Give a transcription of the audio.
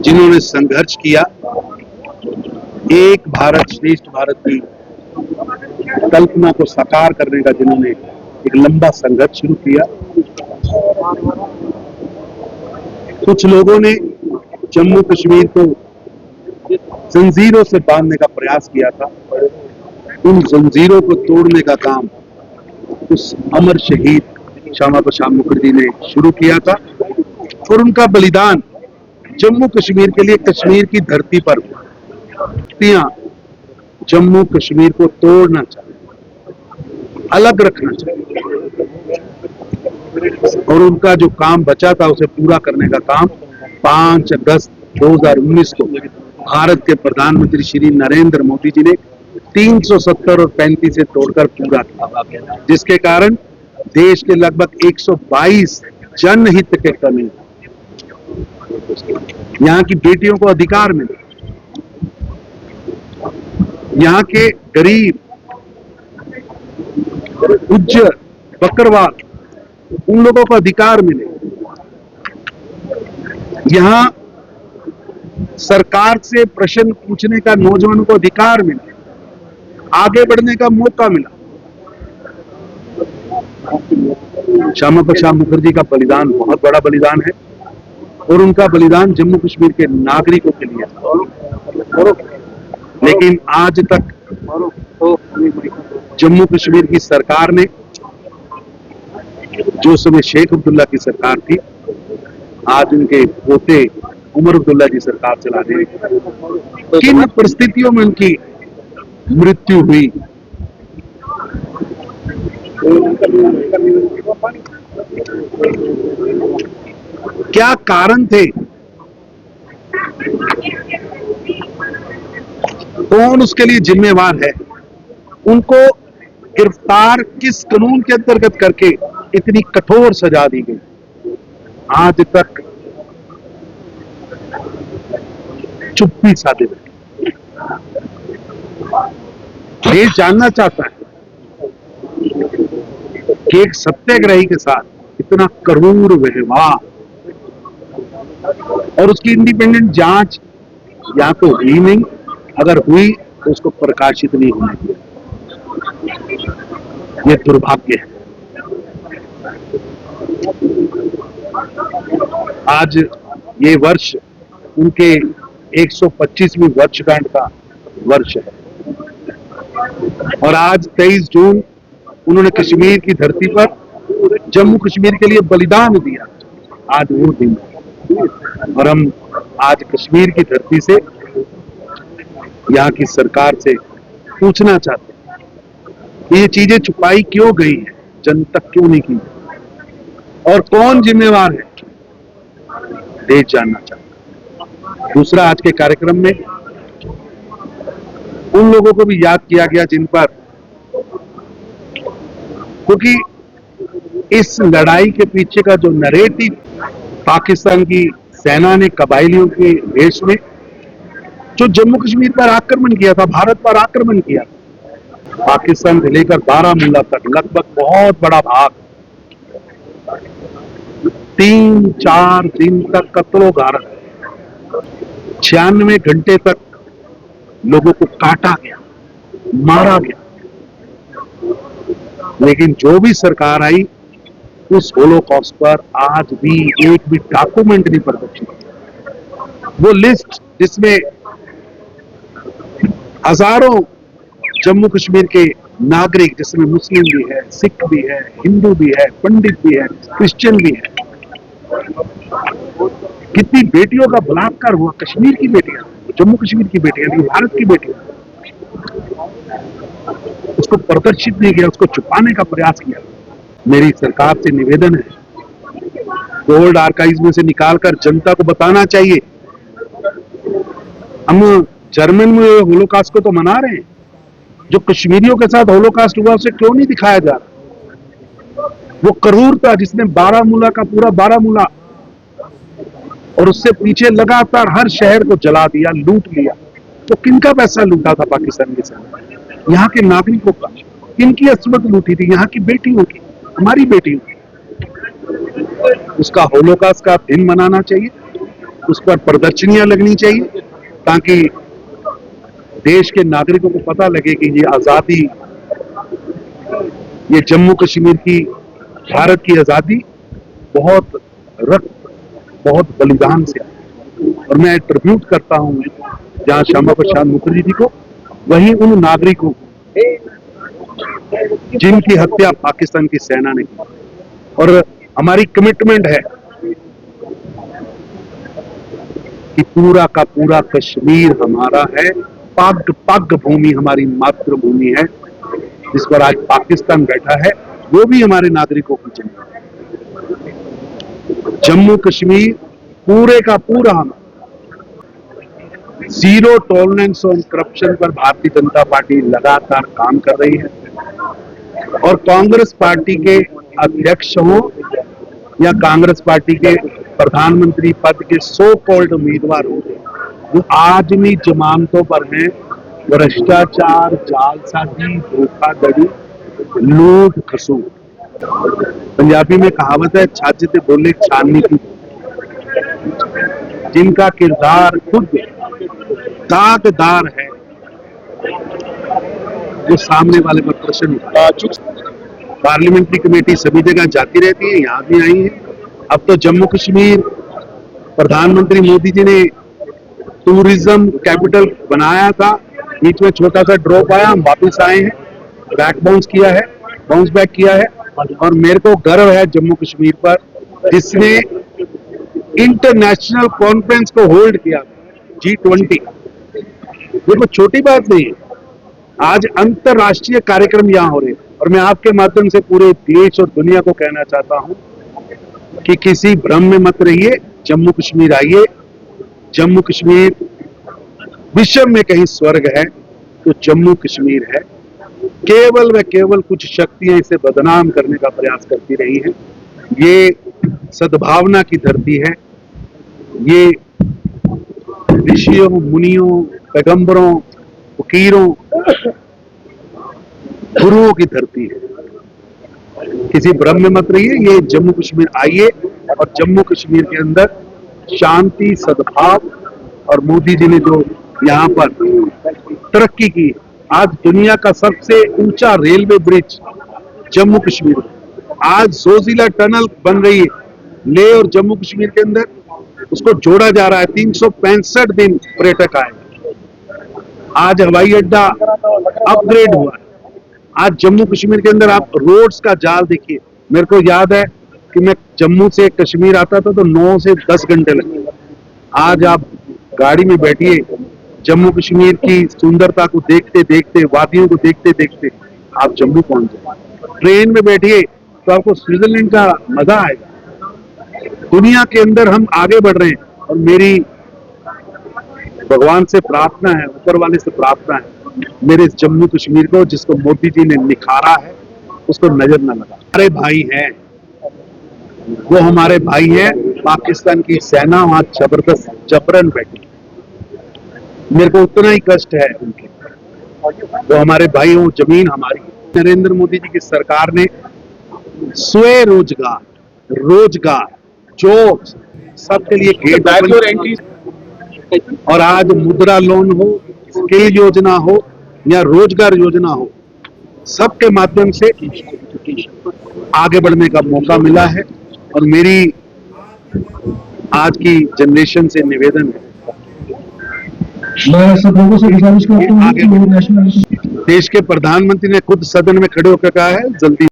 जिन्होंने संघर्ष किया, एक भारत श्रेष्ठ भारत की कल्पना को साकार करने का जिन्होंने एक लंबा संघर्ष शुरू किया। कुछ लोगों ने जम्मू कश्मीर को जंजीरों से बांधने का प्रयास किया था। उन जंजीरों को तोड़ने का काम उस अमर शहीद श्यामा प्रसाद मुखर्जी ने शुरू किया था और उनका बलिदान जम्मू कश्मीर के लिए कश्मीर की धरती पर जम्मू कश्मीर को तोड़ना चाहिए, अलग रखना चाहिए और उनका जो काम बचा था उसे पूरा करने का काम 5 अगस्त 2019 को भारत के प्रधानमंत्री श्री नरेंद्र मोदी जी ने 370 और 35 से तोड़कर पूरा किया, जिसके कारण देश के लगभग 122 जनहित के कानून, यहाँ की बेटियों को अधिकार मिले, यहाँ के गरीब, गुज्जर, बकरवाल, उन लोगों को अधिकार मिले, यहाँ सरकार से प्रश्न पूछने का नौजवानों को अधिकार मिला, आगे बढ़ने का मौका मिला। श्यामा प्रसाद मुखर्जी का बलिदान बहुत बड़ा बलिदान है और उनका बलिदान जम्मू कश्मीर के नागरिकों के लिए था। लेकिन आज तक जम्मू कश्मीर की सरकार ने, जो समय शेख अब्दुल्ला की सरकार थी, आज उनके पोते उमर अब्दुल्ला जी सरकार चला रहे हैं। किन परिस्थितियों में उनकी मृत्यु हुई, क्या कारण थे, कौन उसके लिए जिम्मेवार है, उनको गिरफ्तार किस कानून के अंतर्गत करके इतनी कठोर सजा दी गई, आज तक चुप्पी साधे बैठे। देश जानना चाहता है कि एक सत्याग्रही के साथ इतना करूर व्यवहार और उसकी इंडिपेंडेंट जांच या तो हुई नहीं, अगर हुई तो उसको प्रकाशित नहीं होने दिया। ये दुर्भाग्य है। आज ये वर्ष उनके 125वीं वर्षगांठ का वर्ष है और आज 23 जून उन्होंने कश्मीर की धरती पर जम्मू कश्मीर के लिए बलिदान दिया। आज वो दिन और हम आज कश्मीर की धरती से, यहाँ की सरकार से पूछना चाहते हैं कि ये चीजें छुपाई क्यों गई है, जन तक क्यों नहीं की और कौन जिम्मेवार है, देश जानना चाहता है। दूसरा, आज के कार्यक्रम में उन लोगों को भी याद किया गया जिन पर, क्योंकि इस लड़ाई के पीछे का जो नैरेटिव पाकिस्तान की सेना ने कबायलियों के वेश में जो जम्मू कश्मीर पर आक्रमण किया था, भारत पर आक्रमण किया, पाकिस्तान से लेकर बारामूला तक लगभग बहुत बड़ा भाग 3-4 दिन तक कत्लो गारत, 96 घंटे तक लोगों को काटा गया, मारा गया। लेकिन जो भी सरकार आई उस होलोकॉस्ट पर आज भी एक भी डॉक्यूमेंट नहीं प्रदर्शित। वो लिस्ट जिसमें हजारों जम्मू कश्मीर के नागरिक, जिसमें मुस्लिम भी है, सिख भी है, हिंदू भी है, पंडित भी है, क्रिश्चियन भी है, कितनी बेटियों का बलात्कार हुआ, कश्मीर की बेटियां, जम्मू कश्मीर की बेटियां नहीं, भारत की बेटियां, उसको प्रदर्शित नहीं किया, उसको छुपाने का प्रयास किया। मेरी सरकार से निवेदन है, गोल्ड आर्काइव में से निकालकर जनता को बताना चाहिए। हम जर्मन में होलोकास्ट को तो मना रहे हैं, जो कश्मीरियों के साथ होलोकास्ट हुआ उसे क्यों नहीं दिखाया जा रहा? वो क्रूरता जिसने बारामूला का पूरा बारामूला और उससे पीछे लगातार हर शहर को जला दिया, लूट लिया, तो किनका पैसा लूटा था पाकिस्तान के साथ? यहाँ के नागरिकों का। किनकी अस्मत लूटी थी? यहाँ की बेटियों की, हमारी बेटियों की। उसका होलोकास्ट का दिन मनाना चाहिए उस पर प्रदर्शनियां लगनी चाहिए ताकि देश के नागरिकों को पता लगे कि ये आजादी, ये जम्मू कश्मीर की, भारत की आजादी बहुत रक्त, बहुत बलिदान से आई। और मैं ट्रिब्यूट करता हूं जहां श्यामा प्रसाद मुखर्जी जी को, वहीं उन नागरिकों जिनकी हत्या पाकिस्तान की सेना ने की। और हमारी कमिटमेंट है कि पूरा का पूरा कश्मीर हमारा है, पग पग भूमि हमारी मातृभूमि है, जिस पर आज पाकिस्तान बैठा है, वो भी हमारे नागरिकों की जमीन है। जम्मू कश्मीर पूरे का पूरा हम जीरो टॉलरेंस ऑन करप्शन पर भारतीय जनता पार्टी लगातार काम कर रही है। और कांग्रेस पार्टी के अध्यक्ष हों या कांग्रेस पार्टी के प्रधानमंत्री पद के सो कॉल्ड उम्मीदवार हो, वो आज भी जमानतों पर हैं, भ्रष्टाचार, जालसाजी, धोखाधड़ी, लूट खसूट। पंजाबी में कहावत है, छाछ ते बोले छाननी की। जिनका किरदार खुद दागदार है, वो सामने वाले पर प्रश्न उठाता। पार्लियामेंट्री कमेटी सभी जगह जाती रहती है, यहां भी आई है। अब तो जम्मू कश्मीर प्रधानमंत्री मोदी जी ने टूरिज्म कैपिटल बनाया था, बीच में छोटा सा ड्रॉप आया, हम वापिस आए हैं, बाउंस बैक किया है। और मेरे को गर्व है जम्मू कश्मीर पर, जिसने इंटरनेशनल कॉन्फ्रेंस को होल्ड किया, G20। देखो छोटी बात नहीं है, आज अंतरराष्ट्रीय कार्यक्रम यहां हो रहे हैं। और मैं आपके माध्यम से पूरे देश और दुनिया को कहना चाहता हूं कि किसी भ्रम में मत रहिए, जम्मू कश्मीर आइए। जम्मू कश्मीर विश्व में कहीं स्वर्ग है तो जम्मू कश्मीर है। केवल व केवल कुछ शक्तियां इसे बदनाम करने का प्रयास करती रही हैं। ये सद्भावना की धरती है, ये ऋषियों, मुनियों, पैगंबरों, फकीरों, गुरुओं की धरती है। किसी भ्रम में मत रहिए, ये जम्मू कश्मीर आइए और जम्मू कश्मीर के अंदर शांति, सद्भाव, और मोदी जी ने जो यहाँ पर तरक्की की, आज दुनिया का सबसे ऊंचा रेलवे ब्रिज जम्मू कश्मीर, आज जोजिला टनल बन रही है लेह और जम्मू कश्मीर के अंदर, उसको जोड़ा जा रहा है। 365 दिन पर्यटक आए। आज हवाई अड्डा अपग्रेड हुआ है। आज जम्मू कश्मीर के अंदर आप रोड्स का जाल देखिए। मेरे को याद है कि मैं जम्मू से कश्मीर आता था तो 9 से 10 घंटे लगते थे। आज आप गाड़ी में बैठिए, जम्मू कश्मीर की सुंदरता को देखते देखते, वादियों को देखते देखते आप जम्मू पहुंच जाए। ट्रेन में बैठिए तो आपको स्विट्जरलैंड का मजा आएगा। दुनिया के अंदर हम आगे बढ़ रहे हैं। और मेरी भगवान से प्रार्थना है, ऊपर वाले से प्रार्थना है, मेरे इस जम्मू कश्मीर को, जिसको मोदी जी ने निखारा है, उसको नजर न लगा। हमारे भाई हैं, वो हमारे भाई हैं। पाकिस्तान की सेना वहां जबरदस्त जबरन बैठी, मेरे को उतना ही कष्ट है उनके। वो हमारे भाई, वो जमीन हमारी। नरेंद्र मोदी जी की सरकार ने स्वयं रोजगार जॉब्स सबके लिए गेट, और आज मुद्रा लोन हो, स्किल योजना हो या रोजगार योजना हो, सबके माध्यम से आगे बढ़ने का मौका मिला है। और मेरी आज की जनरेशन से निवेदन है, मैं सब लोगों से गुजारिश करता हूं कि देश के प्रधानमंत्री ने खुद सदन में खड़े होकर कहा है, जल्दी